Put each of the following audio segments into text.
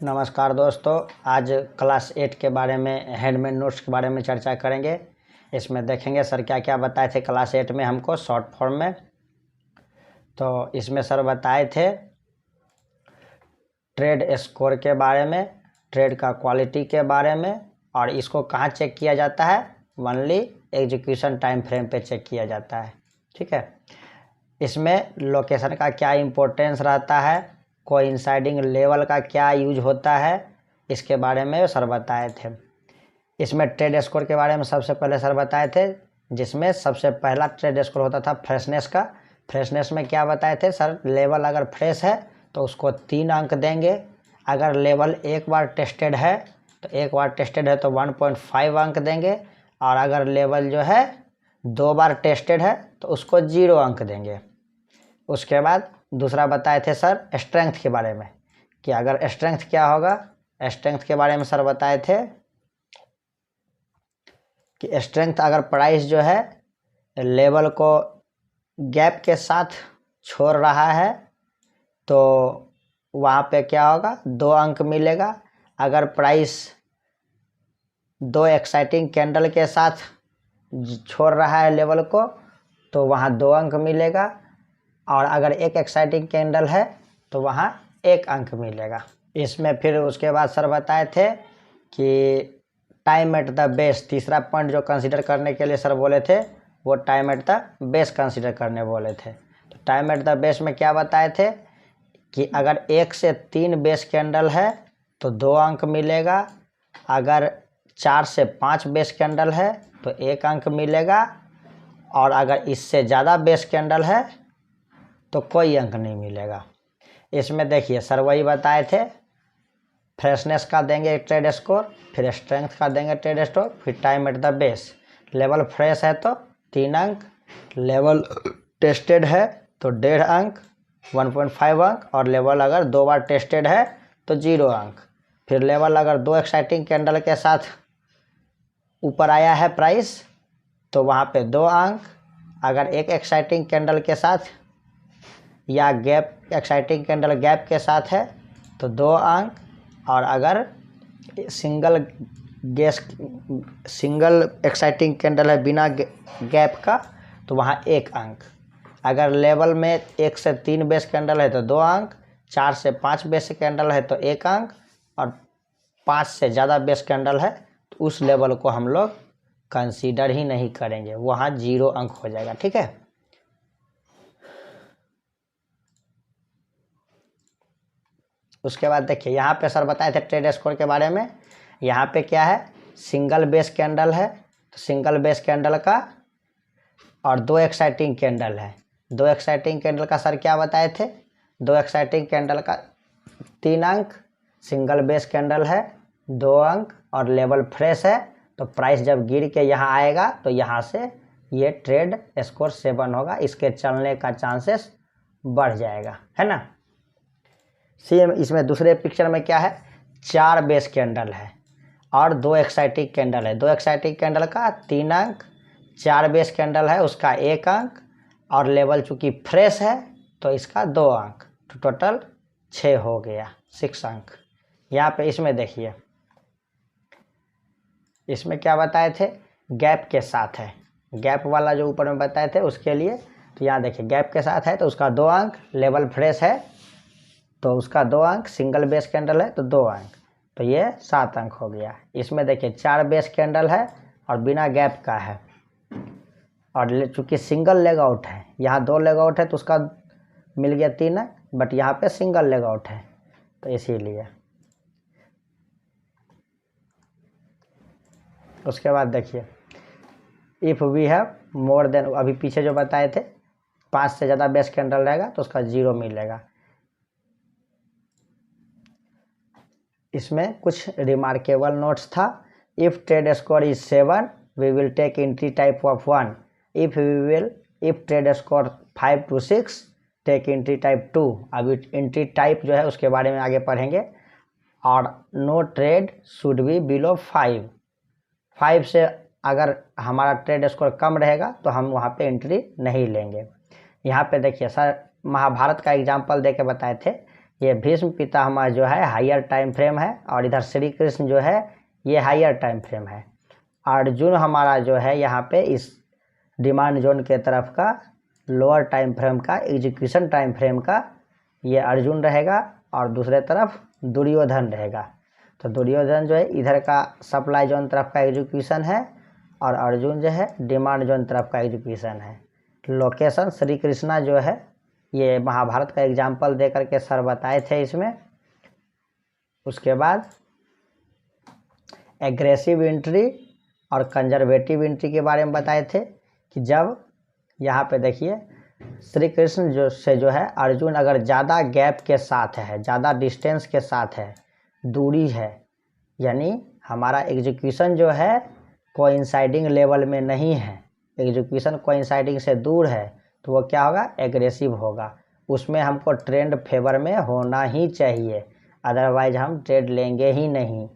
नमस्कार दोस्तों, आज क्लास 8 के बारे में हैंडमेड नोट्स के बारे में चर्चा करेंगे। इसमें देखेंगे सर क्या क्या बताए थे क्लास 8 में हमको शॉर्ट फॉर्म में। तो इसमें सर बताए थे ट्रेड स्कोर के बारे में, ट्रेड का क्वालिटी के बारे में, और इसको कहाँ चेक किया जाता है, ओनली एग्जीक्यूशन टाइम फ्रेम पे चेक किया जाता है। ठीक है, इसमें लोकेशन का क्या इम्पोर्टेंस रहता है, कोइंसाइडिंग लेवल का क्या यूज होता है, इसके बारे में सर बताए थे। इसमें ट्रेड स्कोर के बारे में सबसे पहले सर बताए थे, जिसमें सबसे पहला ट्रेड स्कोर होता था फ्रेशनेस का। फ्रेशनेस में क्या बताए थे सर, लेवल अगर फ्रेश है तो उसको 3 अंक देंगे। अगर लेवल एक बार टेस्टेड है तो 1.5 अंक देंगे, और अगर लेवल जो है 2 बार टेस्टेड है तो उसको 0 अंक देंगे। उसके बाद दूसरा बताए थे सर स्ट्रेंथ के बारे में, कि अगर स्ट्रेंथ क्या होगा। स्ट्रेंथ के बारे में सर बताए थे कि स्ट्रेंथ अगर प्राइस जो है लेवल को गैप के साथ छोड़ रहा है तो वहाँ पे क्या होगा, 2 अंक मिलेगा। अगर प्राइस 2 एक्साइटिंग कैंडल के साथ छोड़ रहा है लेवल को तो वहाँ 2 अंक मिलेगा, और अगर एक एक्साइटिंग कैंडल है तो वहाँ 1 अंक मिलेगा। इसमें फिर उसके बाद सर बताए थे कि टाइम एट द बेस, तीसरा पॉइंट जो कंसीडर करने के लिए सर बोले थे वो time at the base consider करने बोले थे। तो टाइम एट द बेस में क्या बताए थे कि अगर 1 से 3 बेस कैंडल है तो 2 अंक मिलेगा, अगर 4 से 5 बेस कैंडल है तो 1 अंक मिलेगा, और अगर इससे ज़्यादा बेस कैंडल है तो कोई अंक नहीं मिलेगा। इसमें देखिए सर वही बताए थे, फ्रेशनेस का देंगे ट्रेड स्कोर, फिर स्ट्रेंथ का देंगे ट्रेड स्कोर, फिर time at the base. Level fresh है तो 3 अंक, लेवल टेस्टेड है तो 1.5 अंक, 1.5 अंक, और लेवल अगर 2 बार टेस्टेड है तो 0 अंक। फिर लेवल अगर 2 एक्साइटिंग कैंडल के साथ ऊपर आया है प्राइस तो वहाँ पे 2 अंक, अगर एक एक्साइटिंग कैंडल के साथ या गैप एक्साइटिंग कैंडल गैप के साथ है तो 2 अंक, और अगर सिंगल एक्साइटिंग कैंडल है बिना गैप का तो वहाँ 1 अंक। अगर लेवल में 1 से 3 बेस कैंडल है तो 2 अंक, 4 से 5 बेस कैंडल है तो 1 अंक, और 5 से ज़्यादा बेस कैंडल है तो उस लेवल को हम लोग कंसीडर ही नहीं करेंगे, वहाँ 0 अंक हो जाएगा। ठीक है, उसके बाद देखिए यहाँ पे सर बताए थे ट्रेड स्कोर के बारे में। यहाँ पे क्या है, सिंगल बेस कैंडल है तो सिंगल बेस कैंडल का, और 2 एक्साइटिंग कैंडल है। 2 एक्साइटिंग कैंडल का सर क्या बताए थे, 2 एक्साइटिंग कैंडल का 3 अंक, सिंगल बेस कैंडल है 2 अंक, और लेवल फ्रेश है तो प्राइस जब गिर के यहाँ आएगा तो यहाँ से ये ट्रेड स्कोर 7 होगा, इसके चलने का चांसेस बढ़ जाएगा, है ना। सेम इसमें दूसरे पिक्चर में क्या है, 4 बेस कैंडल है और 2 एक्साइटिंग कैंडल है। 2 एक्साइटिंग कैंडल का 3 अंक, 4 बेस कैंडल है उसका 1 अंक, और लेवल चूँकि फ्रेश है तो इसका 2 अंक, तो टोटल 6 हो गया, 6 अंक। यहाँ पे इसमें देखिए, इसमें क्या बताए थे, गैप के साथ है, गैप वाला जो ऊपर में बताए थे उसके लिए। तो यहाँ देखिए गैप के साथ है तो उसका 2 अंक, लेवल फ्रेश है तो उसका 2 अंक, सिंगल बेस कैंडल है तो 2 अंक, तो ये 7 अंक हो गया। इसमें देखिए 4 बेस कैंडल है और बिना गैप का है, और चूँकि सिंगल लेग आउट है, यहाँ 2 लेग आउट है तो उसका मिल गया 3 अंक, बट यहाँ पे सिंगल लेग आउट है तो इसीलिए। उसके बाद देखिए if we have more than, अभी पीछे जो बताए थे 5 से ज़्यादा बेस कैंडल रहेगा तो उसका 0 मिलेगा। इसमें कुछ रिमार्केबल नोट्स था। If trade score is 7 we will take entry type of 1, if trade score 5 to 6 take entry type 2। अभी एंट्री टाइप जो है उसके बारे में आगे पढ़ेंगे। और no trade should be below 5 से अगर हमारा ट्रेड स्कोर कम रहेगा तो हम वहाँ पे एंट्री नहीं लेंगे। यहाँ पे देखिए सर महाभारत का एग्जाम्पल दे के बताए थे। ये भीष्म पितामह जो है हायर टाइम फ्रेम है, और इधर श्री कृष्ण जो है ये हायर टाइम फ्रेम है। अर्जुन हमारा जो है यहाँ पे इस डिमांड जोन के तरफ का लोअर टाइम फ्रेम का, एग्जीक्यूशन टाइम फ्रेम का ये अर्जुन रहेगा, और दूसरे तरफ दुर्योधन रहेगा। तो दुर्योधन जो है इधर का सप्लाई जोन तरफ का एग्जीक्यूशन है, और अर्जुन जो है डिमांड जोन तरफ का एग्जीक्यूशन है। लोकेशन श्री कृष्णा जो है ये महाभारत का एग्जाम्पल दे करके सर बताए थे इसमें। उसके बाद एग्रेसिव एंट्री और कंजर्वेटिव एंट्री के बारे में बताए थे कि जब यहाँ पे देखिए श्री कृष्ण जो है अर्जुन अगर ज़्यादा गैप के साथ है, ज़्यादा डिस्टेंस के साथ है, दूरी है, यानी हमारा एग्जीक्यूशन जो है कोइंसाइडिंग लेवल में नहीं है, एग्जीक्यूशन कोइंसाइडिंग से दूर है, तो वो क्या होगा, एग्रेसिव होगा। उसमें हमको ट्रेंड फेवर में होना ही चाहिए, अदरवाइज हम ट्रेड लेंगे ही नहीं।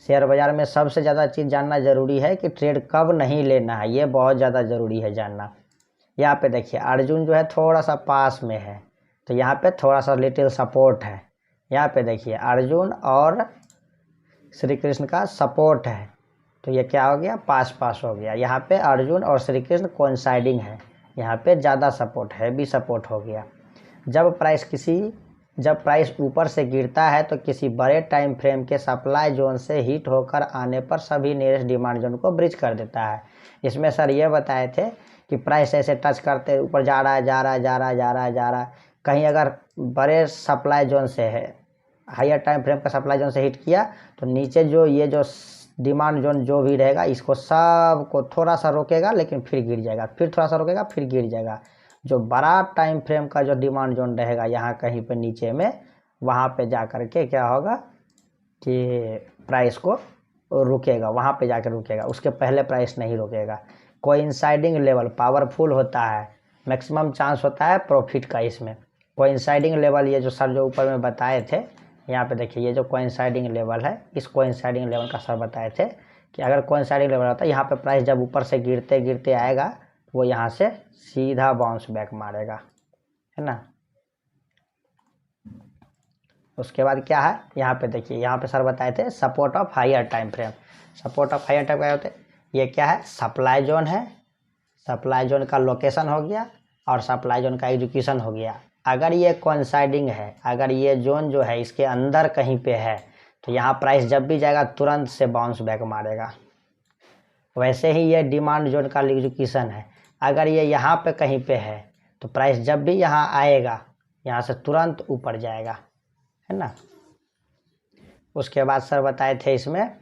शेयर बाज़ार में सबसे ज़्यादा चीज़ जानना ज़रूरी है कि ट्रेड कब नहीं लेना है, ये बहुत ज़्यादा ज़रूरी है जानना। यहाँ पे देखिए अर्जुन जो है थोड़ा सा पास में है, तो यहाँ पे थोड़ा सा लिटिल सपोर्ट है। यहाँ पे देखिए अर्जुन और श्री कृष्ण का सपोर्ट है, तो ये क्या हो गया, पास पास हो गया। यहाँ पे अर्जुन और श्री कृष्ण कोइंसाइडिंग है, यहाँ पे ज़्यादा सपोर्ट है, भी सपोर्ट हो गया। जब प्राइस ऊपर से गिरता है तो किसी बड़े टाइम फ्रेम के सप्लाई जोन से हिट होकर आने पर सभी नियरेस्ट डिमांड जोन को ब्रिज कर देता है। इसमें सर ये बताए थे कि प्राइस ऐसे टच करते ऊपर जा रहा है, कहीं अगर बड़े सप्लाई जोन से है, हायर टाइम फ्रेम का सप्लाई जोन से हिट किया तो नीचे जो ये जो डिमांड जोन जो भी रहेगा इसको सबको थोड़ा सा रोकेगा, लेकिन फिर गिर जाएगा, फिर थोड़ा सा रोकेगा, फिर गिर जाएगा। जो बड़ा टाइम फ्रेम का जो डिमांड जोन रहेगा यहाँ कहीं पे नीचे में, वहाँ पे जा कर के क्या होगा कि प्राइस को रुकेगा, वहाँ पे जाकर रुकेगा, उसके पहले प्राइस नहीं रुकेगा। कोइंसाइडिंग लेवल पावरफुल होता है, मैक्सिमम चांस होता है प्रॉफिट का। इसमें कोइंसाइडिंग लेवल ये जो सर जो ऊपर में बताए थे, यहाँ पे देखिए ये जो कोइंसाइडिंग लेवल है, इस कोइंसाइडिंग लेवल का सर बताए थे कि अगर कोइंसाइडिंग लेवल होता है यहाँ पे प्राइस जब ऊपर से गिरते गिरते आएगा वो यहाँ से सीधा बाउंस बैक मारेगा, है ना। उसके बाद क्या है, यहाँ पे देखिए यहाँ पे सर बताए थे support of hire time frame. Support of hire time क्या होते हैं, ये क्या है, सप्लाई जोन है, सप्लाई जोन का लोकेशन हो गया और सप्लाई जोन का एग्जीक्यूशन हो गया। अगर ये कोइंसाइडिंग है, अगर ये जोन जो है इसके अंदर कहीं पे है, तो यहाँ प्राइस जब भी जाएगा तुरंत से बाउंस बैक मारेगा। वैसे ही ये डिमांड जोन का एग्जीक्यूशन है, अगर ये यहाँ पे कहीं पे है तो प्राइस जब भी यहाँ आएगा यहाँ से तुरंत ऊपर जाएगा, है ना। उसके बाद सर बताए थे इसमें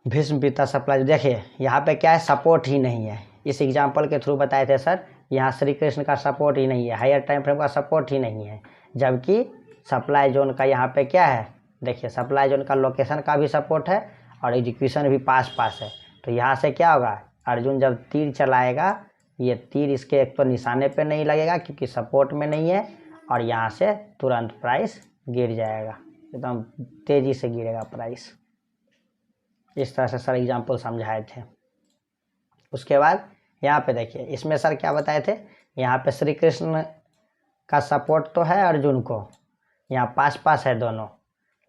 भीष्म पिता सप्लाई, देखिए यहाँ पे क्या है, सपोर्ट ही नहीं है। इस एग्जांपल के थ्रू बताए थे सर, यहाँ श्री कृष्ण का सपोर्ट ही नहीं है, हायर टाइम फ्रेम का सपोर्ट ही नहीं है, जबकि सप्लाई जोन का यहाँ पे क्या है, देखिए सप्लाई जोन का लोकेशन का भी सपोर्ट है और एग्जीक्यूशन भी पास पास है। तो यहाँ से क्या होगा, अर्जुन जब तीर चलाएगा ये तीर इसके एक तो निशाने पे नहीं लगेगा क्योंकि सपोर्ट में नहीं है, और यहाँ से तुरंत प्राइस गिर जाएगा, एकदम तेज़ी से गिरेगा प्राइस। इस तरह से सर एग्जाम्पल समझाए थे। उसके बाद यहाँ पे देखिए इसमें सर क्या बताए थे, यहाँ पे श्री कृष्ण का सपोर्ट तो है अर्जुन को, यहाँ पास पास है दोनों,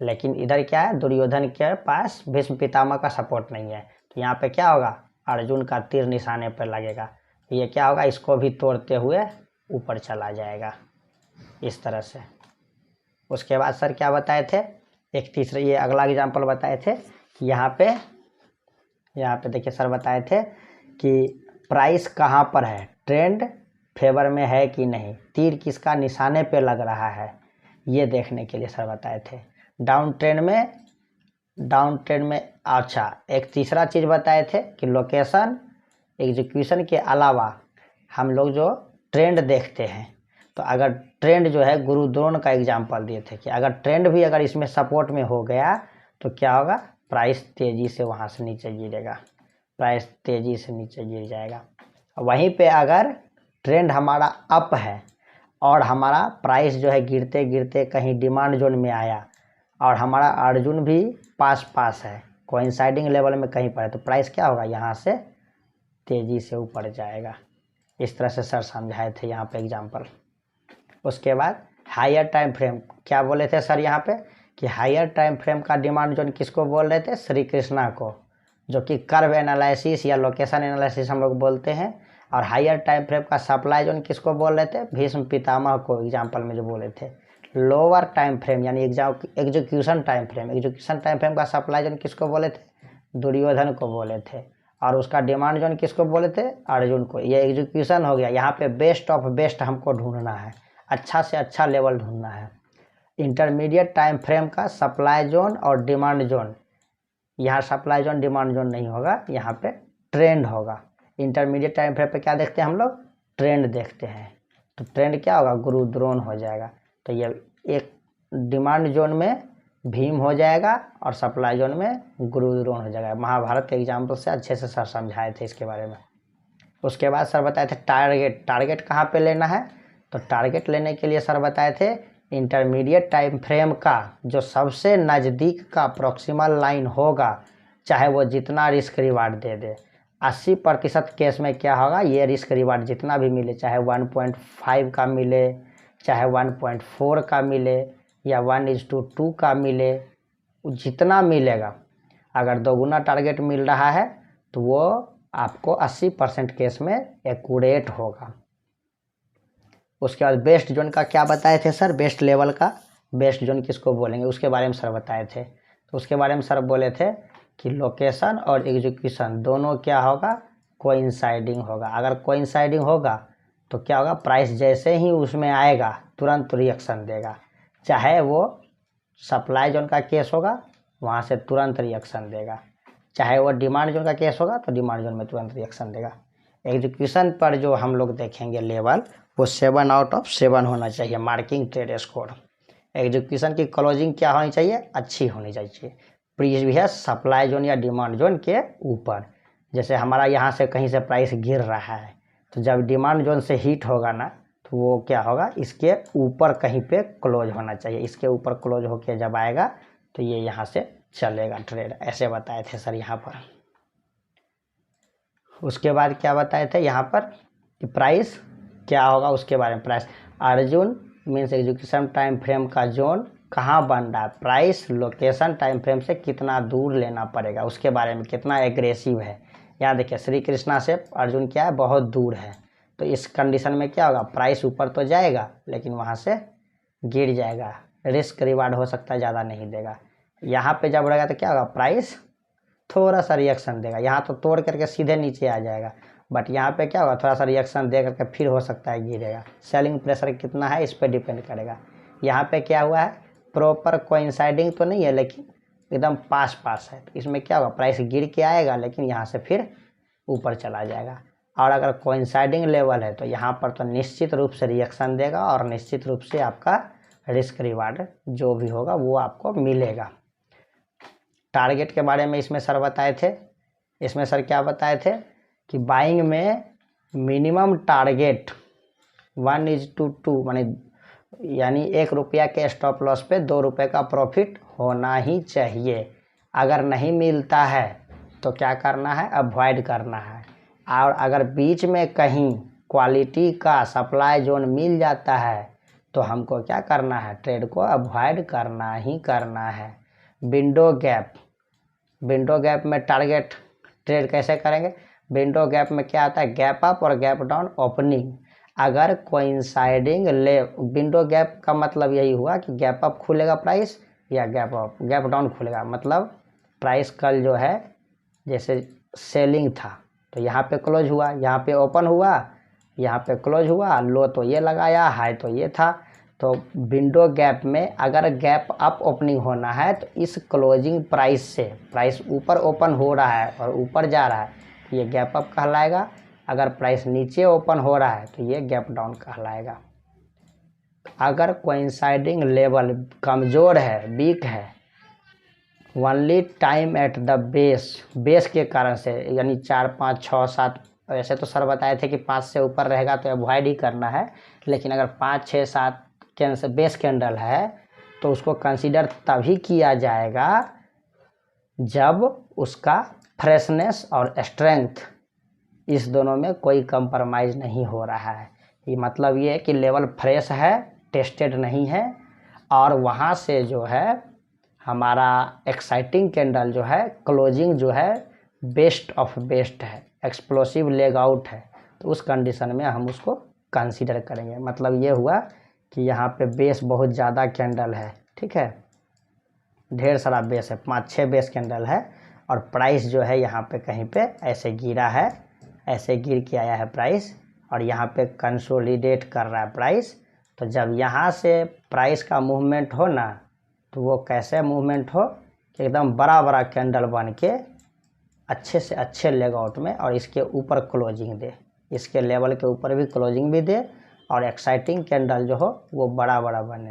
लेकिन इधर क्या है, दुर्योधन के पास भीष्म पितामह का सपोर्ट नहीं है। तो यहाँ पे क्या होगा, अर्जुन का तीर निशाने पर लगेगा, तो ये क्या होगा, इसको भी तोड़ते हुए ऊपर चला जाएगा इस तरह से। उसके बाद सर क्या बताए थे, एक तीसरे ये अगला एग्जाम्पल बताए थे कि यहाँ पे देखिए सर बताए थे कि प्राइस कहाँ पर है, ट्रेंड फेवर में है कि नहीं, तीर किसका निशाने पे लग रहा है, ये देखने के लिए सर बताए थे। डाउन ट्रेंड में अच्छा एक तीसरा चीज़ बताए थे कि लोकेशन एग्जीक्यूशन के अलावा हम लोग जो ट्रेंड देखते हैं, तो अगर ट्रेंड जो है गुरु द्रोण का एग्जाम्पल दिए थे कि अगर ट्रेंड भी अगर इसमें सपोर्ट में हो गया तो क्या होगा, प्राइस तेज़ी से वहाँ से नीचे गिरेगा, प्राइस तेज़ी से नीचे गिर जाएगा। वहीं पे अगर ट्रेंड हमारा अप है और हमारा प्राइस जो है गिरते गिरते कहीं डिमांड जोन में आया और हमारा अर्जुन भी पास है, कोइंसाइडिंग लेवल में कहीं पर है, तो प्राइस क्या होगा, यहाँ से तेज़ी से ऊपर जाएगा। इस तरह से सर समझाए थे यहाँ पे एग्जाम्पल। उसके बाद हायर टाइम फ्रेम क्या बोले थे सर यहाँ पे कि हायर टाइम फ्रेम का डिमांड जोन किसको बोल रहे थे, श्री कृष्णा को, जो कि कर्व एनालिसिस या लोकेशन एनालिसिस हम लोग बोलते हैं। और हायर टाइम फ्रेम का सप्लाई जोन किसको बोल रहे थे, भीष्म पितामह को एग्जाम्पल में जो बोले थे। लोअर टाइम फ्रेम यानी एग्जीक्यूशन टाइम फ्रेम का सप्लाई जोन किसको बोले थे, दुर्योधन को बोले थे। और उसका डिमांड जोन किसको बोले थे, अर्जुन को। ये एग्जीक्यूशन हो गया। यहाँ पे बेस्ट ऑफ बेस्ट हमको ढूंढना है, अच्छा से अच्छा लेवल ढूंढना है। इंटरमीडिएट टाइम फ्रेम का सप्लाई जोन और डिमांड जोन, यहाँ सप्लाई जोन डिमांड जोन नहीं होगा, यहाँ पे ट्रेंड होगा। इंटरमीडिएट टाइम फ्रेम पे क्या देखते हैं हम लोग, ट्रेंड देखते हैं। तो ट्रेंड क्या होगा, गुरु द्रोण हो जाएगा। तो ये एक डिमांड जोन में भीम हो जाएगा और सप्लाई जोन में गुरु द्रोण हो जाएगा। महाभारत के एग्जाम्पल से अच्छे से सर समझाए थे इसके बारे में। उसके बाद सर बताए थे टारगेट कहाँ पे लेना है। तो टारगेट लेने के लिए सर बताए थे इंटरमीडिएट टाइम फ्रेम का जो सबसे नज़दीक का प्रॉक्सिमल लाइन होगा, चाहे वो जितना रिस्क रिवार्ड दे दे। 80% केस में क्या होगा, ये रिस्क रिवार्ड जितना भी मिले, चाहे 1.5 का मिले, चाहे 1.4 का मिले, या 1:2 का मिले, जितना मिलेगा, अगर दोगुना टारगेट मिल रहा है तो वो आपको 80% केस में एक्यूरेट होगा। उसके बाद बेस्ट जोन का क्या बताए थे सर, बेस्ट लेवल का बेस्ट जोन किसको बोलेंगे उसके बारे में सर बताए थे। तो उसके बारे में सर बोले थे कि लोकेशन और एग्जीक्यूशन दोनों क्या होगा, कोइंसाइडिंग होगा। अगर कोइंसाइडिंग होगा तो क्या होगा, प्राइस जैसे ही उसमें आएगा तुरंत रिएक्शन देगा। चाहे वो सप्लाई जोन का केस होगा, वहाँ से तुरंत रिएक्शन देगा। चाहे वो डिमांड जोन का केस होगा तो डिमांड जोन में तुरंत रिएक्शन देगा। एग्जीक्यूशन पर जो हम लोग देखेंगे लेवल, वो 7/7 होना चाहिए मार्किंग ट्रेड स्कोर। एग्जीक्यूशन की क्लोजिंग क्या होनी चाहिए, अच्छी होनी चाहिए, प्रीवियस सप्लाई जोन या डिमांड जोन के ऊपर। जैसे हमारा यहाँ से कहीं से प्राइस गिर रहा है, तो जब डिमांड जोन से हिट होगा ना, तो वो क्या होगा, इसके ऊपर कहीं पे क्लोज होना चाहिए। इसके ऊपर क्लोज होके जब आएगा तो ये यहाँ से चलेगा ट्रेड, ऐसे बताए थे सर यहाँ पर। उसके बाद क्या बताए थे यहाँ पर कि प्राइस क्या होगा उसके बारे में। Price Arjun means execution time frame का जोन कहाँ बन रहा है, प्राइस लोकेशन टाइम फ्रेम से कितना दूर लेना पड़ेगा उसके बारे में, कितना एग्रेसिव है। यहाँ देखिए श्री कृष्णा से अर्जुन क्या है, बहुत दूर है। तो इस कंडीशन में क्या होगा, प्राइस ऊपर तो जाएगा लेकिन वहाँ से गिर जाएगा, रिस्क रिवार्ड हो सकता है ज़्यादा नहीं देगा। यहाँ पे जब रहेगा तो क्या होगा, प्राइस थोड़ा सा रिएक्शन देगा। यहाँ तो तोड़ करके सीधे नीचे आ जाएगा, बट यहाँ पे क्या होगा, थोड़ा सा रिएक्शन दे करके फिर हो सकता है गिरेगा। सेलिंग प्रेशर कितना है इस पर डिपेंड करेगा। यहाँ पे क्या हुआ है, प्रॉपर कोइंसाइडिंग तो नहीं है लेकिन एकदम पास है। तो इसमें क्या होगा, प्राइस गिर के आएगा लेकिन यहाँ से फिर ऊपर चला जाएगा। और अगर कोइंसाइडिंग लेवल है तो यहाँ पर तो निश्चित रूप से रिएक्शन देगा और निश्चित रूप से आपका रिस्क रिवार्ड जो भी होगा वो आपको मिलेगा। टारगेट के बारे में इसमें सर बताए थे। इसमें सर क्या बताए थे कि बाइंग में मिनिमम टारगेट 1:2 यानी 1 रुपया के स्टॉप लॉस पे 2 रुपये का प्रॉफिट होना ही चाहिए। अगर नहीं मिलता है तो क्या करना है, अवॉइड करना है। और अगर बीच में कहीं क्वालिटी का सप्लाई जोन मिल जाता है तो हमको क्या करना है, ट्रेड को अवॉइड करना ही करना है। विंडो गैप में टारगेट ट्रेड कैसे करेंगे, विंडो गैप में क्या आता है, गैप अप और गैप डाउन ओपनिंग। अगर कोइंसाइडिंग विंडो गैप का मतलब यही हुआ कि गैप अप खुलेगा प्राइस या गैप डाउन खुलेगा। मतलब प्राइस कल जो है जैसे सेलिंग था तो यहाँ पे क्लोज हुआ, यहाँ पे ओपन हुआ, यहाँ पे क्लोज हुआ, लो तो ये लगाया, हाई तो ये था। तो विंडो गैप में अगर गैप अप ओपनिंग होना है तो इस क्लोजिंग प्राइस से प्राइस ऊपर ओपन हो रहा है और ऊपर जा रहा है तो ये गैप अप कहलाएगा। अगर प्राइस नीचे ओपन हो रहा है तो ये गैप डाउन कहलाएगा। अगर कोइंसाइडिंग लेवल कमज़ोर है, वीक है, only time at the base के कारण से, यानी 4, 5, 6, 7, ऐसे तो सर बताए थे कि 5 से ऊपर रहेगा तो अवॉइड ही करना है। लेकिन अगर 5, 6, 7 कैंडल बेस कैंडल है तो उसको कंसीडर तभी किया जाएगा जब उसका फ्रेशनेस और स्ट्रेंथ, इस दोनों में कोई कंप्रोमाइज़ नहीं हो रहा है। ये मतलब ये है कि लेवल फ्रेश है, टेस्टेड नहीं है, और वहाँ से जो है हमारा एक्साइटिंग कैंडल जो है क्लोजिंग जो है बेस्ट ऑफ बेस्ट है, एक्सप्लोसिव लेग आउट है, तो उस कंडीशन में हम उसको कंसीडर करेंगे। मतलब ये हुआ कि यहाँ पे बेस बहुत ज़्यादा कैंडल है, ठीक है, ढेर सारा बेस है, 5-6 बेस कैंडल है, और प्राइस जो है यहाँ पे कहीं पे ऐसे गिरा है, ऐसे गिर के आया है प्राइस, और यहाँ पे कंसोलिडेट कर रहा है प्राइस। तो जब यहाँ से प्राइस का मूवमेंट हो ना, तो वो कैसे मूवमेंट हो कि एकदम बड़ा बड़ा कैंडल बन के अच्छे से अच्छे लेग आउट में, और इसके ऊपर क्लोजिंग दे, इसके लेवल के ऊपर भी क्लोजिंग भी दे, और एक्साइटिंग कैंडल जो हो वो बड़ा बड़ा बने,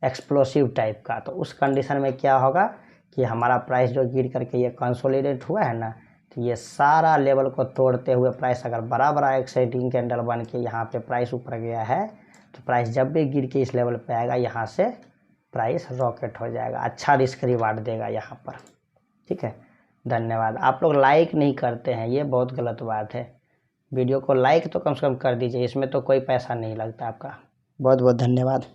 एक्सप्लोसिव टाइप का। तो उस कंडीशन में क्या होगा कि हमारा प्राइस जो गिर करके ये कंसोलिडेट हुआ है ना, तो ये सारा लेवल को तोड़ते हुए प्राइस अगर बड़ा बड़ा एक्साइटिंग कैंडल बन के यहाँ पे प्राइस ऊपर गया है, तो प्राइस जब भी गिर के इस लेवल पे आएगा, यहाँ से प्राइस रॉकेट हो जाएगा, अच्छा रिस्क रिवार्ड देगा यहाँ पर, ठीक है। धन्यवाद। आप लोग लाइक नहीं करते हैं, ये बहुत गलत बात है। वीडियो को लाइक तो कम से कम कर दीजिए, इसमें तो कोई पैसा नहीं लगता आपका। बहुत बहुत धन्यवाद।